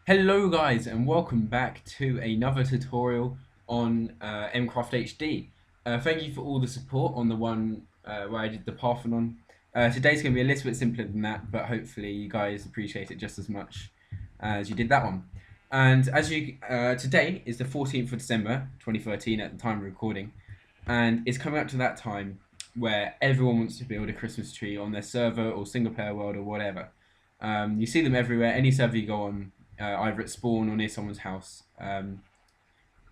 Hello guys and welcome back to another tutorial on Mcraft HD. Thank you for all the support on the one where I did the Parthenon. Today's going to be a little bit simpler than that, but hopefully you guys appreciate it just as much as you did that one. And as you today is the 14th of December 2013 at the time of recording, and it's coming up to that time where everyone wants to build a Christmas tree on their server or single player world or whatever. You see them everywhere. Any server you go on, either at spawn or near someone's house,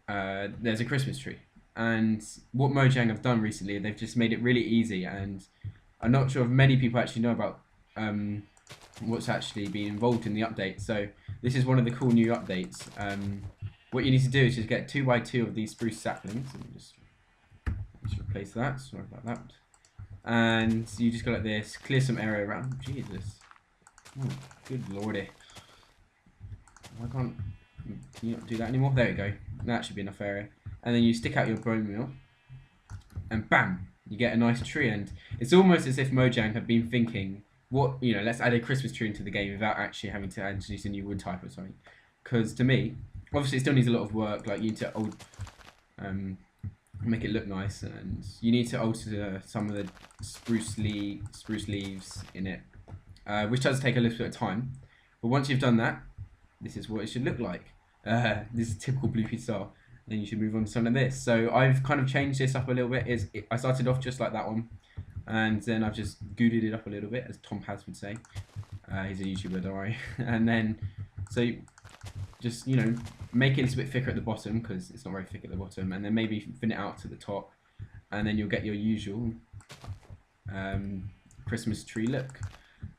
there's a Christmas tree. And what Mojang have done recently, they've just made it really easy. And I'm not sure if many people actually know about what's actually been involved in the update. So this is one of the cool new updates. What you need to do is just get 2x2 of these spruce saplings. And just replace that. Sorry about that. And you just go like this, clear some area around. Jesus. Oh, good lordy. I can't. Can you not do that anymore? There we go. That should be enough area. And then you stick out your bone meal, and bam, you get a nice tree. And it's almost as if Mojang have been thinking, what let's add a Christmas tree into the game without actually having to introduce a new wood type or something. Because to me, obviously, it still needs a lot of work. Like you need to make it look nice, and you need to alter some of the spruce leaves in it, which does take a little bit of time. But once you've done that, this is what it should look like. This is typical Bluepeat style. Then you should move on to something like this. So I've kind of changed this up a little bit. I started off just like that one, and then I've just gooded it up a little bit, as Tom Has would say. He's a YouTuber, don't worry. And then, so just make it a bit thicker at the bottom because it's not very thick at the bottom, and then maybe thin it out to the top, and then you'll get your usual Christmas tree look.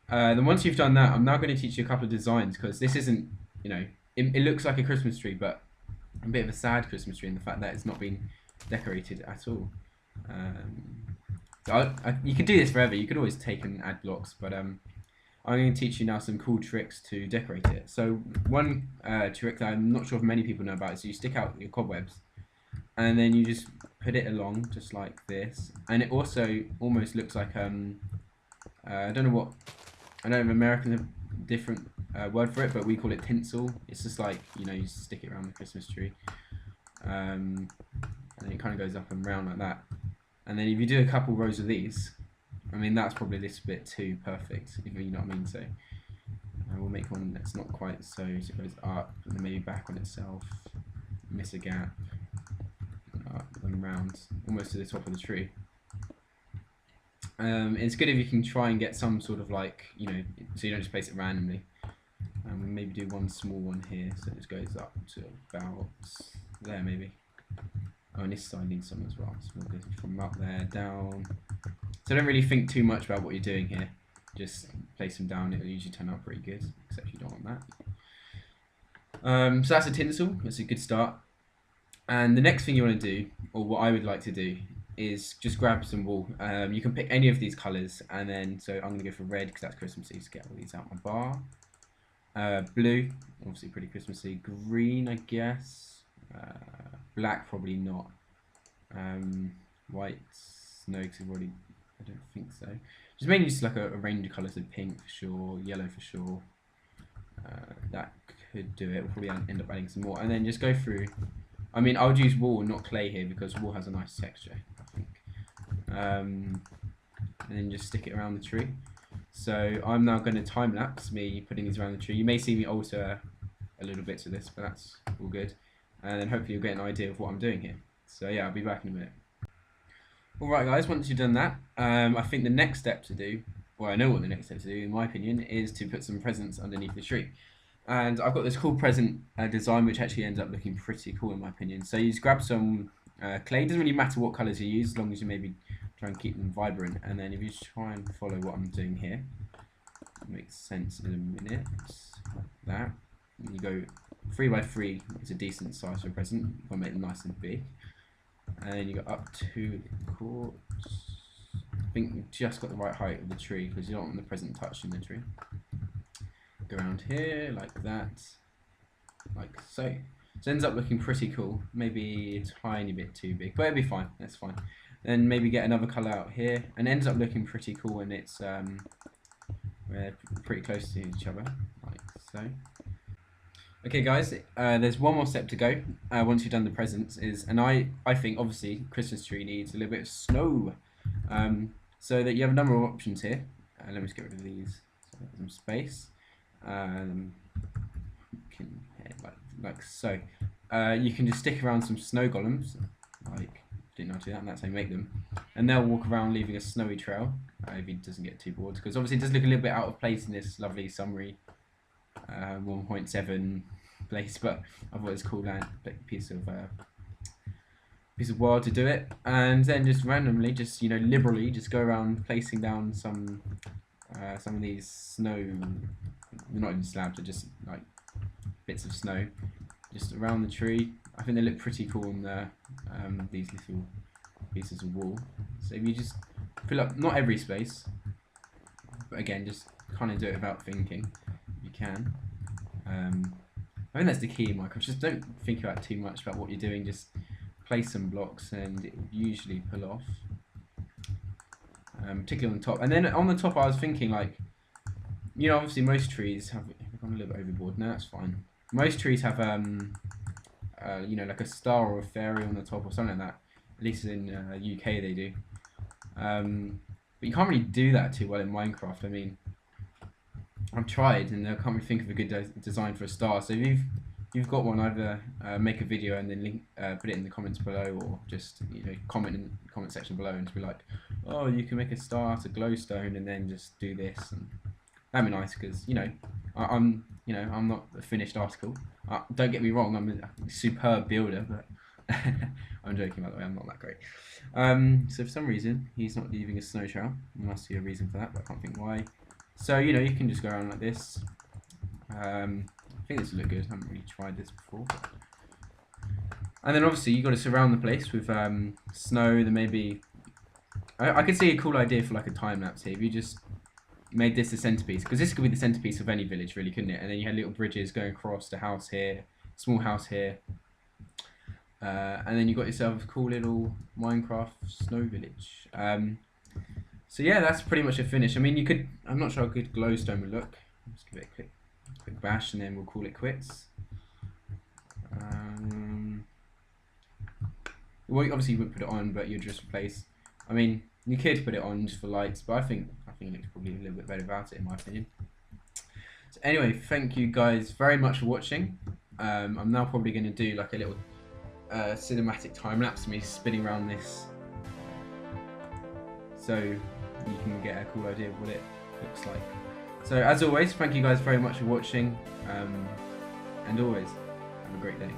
Then once you've done that, I'm now going to teach you a couple of designs because this isn't, it looks like a Christmas tree, but a bit of a sad Christmas tree in the fact that it's not been decorated at all. You can do this forever. You could always take and add blocks, but I'm going to teach you now some cool tricks to decorate it. So one trick that I'm not sure if many people know about is you stick out your cobwebs, and then you just put it along just like this, and it also almost looks like I don't know if Americans have a different word for it, but we call it tinsel. It's just like, you stick it around the Christmas tree. And it kind of goes up and round like that. And then if you do a couple rows of these, I mean, that's probably a little bit too perfect, if you know what I mean. So we'll make one that's not quite so it goes up, and then maybe back on itself, miss a gap, up and round, almost to the top of the tree. It's good if you can try and get some sort of so you don't just place it randomly. We'll maybe do one small one here, so it just goes up to about there maybe. Oh, and this side needs some as well, so we'll go from up there down. So don't really think too much about what you're doing here. Just place them down, it'll usually turn out pretty good, except you don't want that. So that's a tinsel, that's a good start. And the next thing you want to do, or what I would like to do, is just grab some wool. You can pick any of these colours, and then, so I'm going to go for red because that's Christmassy, so get all these out my bar. Blue, obviously pretty Christmassy. Green, I guess. Black, probably not. White, no, because I don't think so. Just mainly just like a range of colours, so pink for sure, yellow for sure. That could do it. We'll probably end up adding some more, and then just go through. I mean, I would use wool, not clay here, because wool has a nice texture, I think. And then just stick it around the tree. So I'm now going to time lapse me putting these around the tree. You may see me alter a little bit to this, but that's all good. And then hopefully you'll get an idea of what I'm doing here. So yeah, I'll be back in a minute. Alright guys, once you've done that, I think the next step to do, well, I know what the next step to do in my opinion, is to put some presents underneath the tree. And I've got this cool present design which actually ends up looking pretty cool in my opinion. So you just grab some clay. It doesn't really matter what colours you use, as long as you maybe try and keep them vibrant. And then if you try and follow what I'm doing here, it makes sense in a minute, like that. And you go 3x3 is a decent size for a present. You want to make them nice and big. And then you go up to the quartz. I think you've just got the right height of the tree because you don't want the present touching the tree. Go around here like that, like so. So it ends up looking pretty cool. Maybe a tiny bit too big, but it'll be fine. That's fine. Then maybe get another colour out here, and it ends up looking pretty cool when it's we're pretty close to each other, like so. Okay, guys, there's one more step to go. Once you've done the presents, and I think obviously Christmas tree needs a little bit of snow, so that you have a number of options here. Let me just get rid of these. So some space. Can like so. You can just stick around some snow golems, like didn't know how to do that, and that's how you make them. And they'll walk around leaving a snowy trail if he doesn't get too bored, because obviously it does look a little bit out of place in this lovely summery 1.7 place, but I thought it was a cool piece of wild to do it. And then just randomly, just liberally, just go around placing down some of these snow, not even slabs, they're just like bits of snow, just around the tree. I think they look pretty cool on the these little pieces of wall. So if you just fill up, not every space, but again, just kind of do it without thinking, if you can. I think that's the key in Minecraft. Just don't think about too much about what you're doing. Just place some blocks, and it will usually pull off. Particularly on the top. And then on the top, I was thinking, like, obviously most trees have gone a little bit overboard. No, that's fine. Most trees have like a star or a fairy on the top or something like that. At least in UK they do. But you can't really do that too well in Minecraft. I mean, I've tried and I can't really think of a good design for a star. So if you've got one, either make a video and then link, put it in the comments below, or just comment in the comment section below and just be like, oh, you can make a star out of glowstone and then just do this, and that'd be nice, because I'm not a finished article. Don't get me wrong, I'm a superb builder, but I'm joking, by the way, I'm not that great. So for some reason he's not leaving a snow trail. There must be a reason for that, but I can't think why. So you can just go around like this. I think this will look good. I haven't really tried this before. And then obviously you've got to surround the place with snow. Then maybe I could see a cool idea for like a time lapse here. If you just made this the centerpiece, because this could be the centerpiece of any village, really, couldn't it? And then you had little bridges going across, the house here, small house here, and then you got yourself a cool little Minecraft snow village. So yeah, that's pretty much a finish. I mean, you could, I'm not sure how good glowstone would look. Let's give it a quick bash and then we'll call it quits. Well, obviously you wouldn't put it on, but you'd just replace. I mean, you could put it on just for lights, but I think it looks probably a little bit better without it, in my opinion. So anyway, thank you guys very much for watching. I'm now probably going to do like a little cinematic time lapse of me spinning around this, so you can get a cool idea of what it looks like. So as always, thank you guys very much for watching, and always have a great day.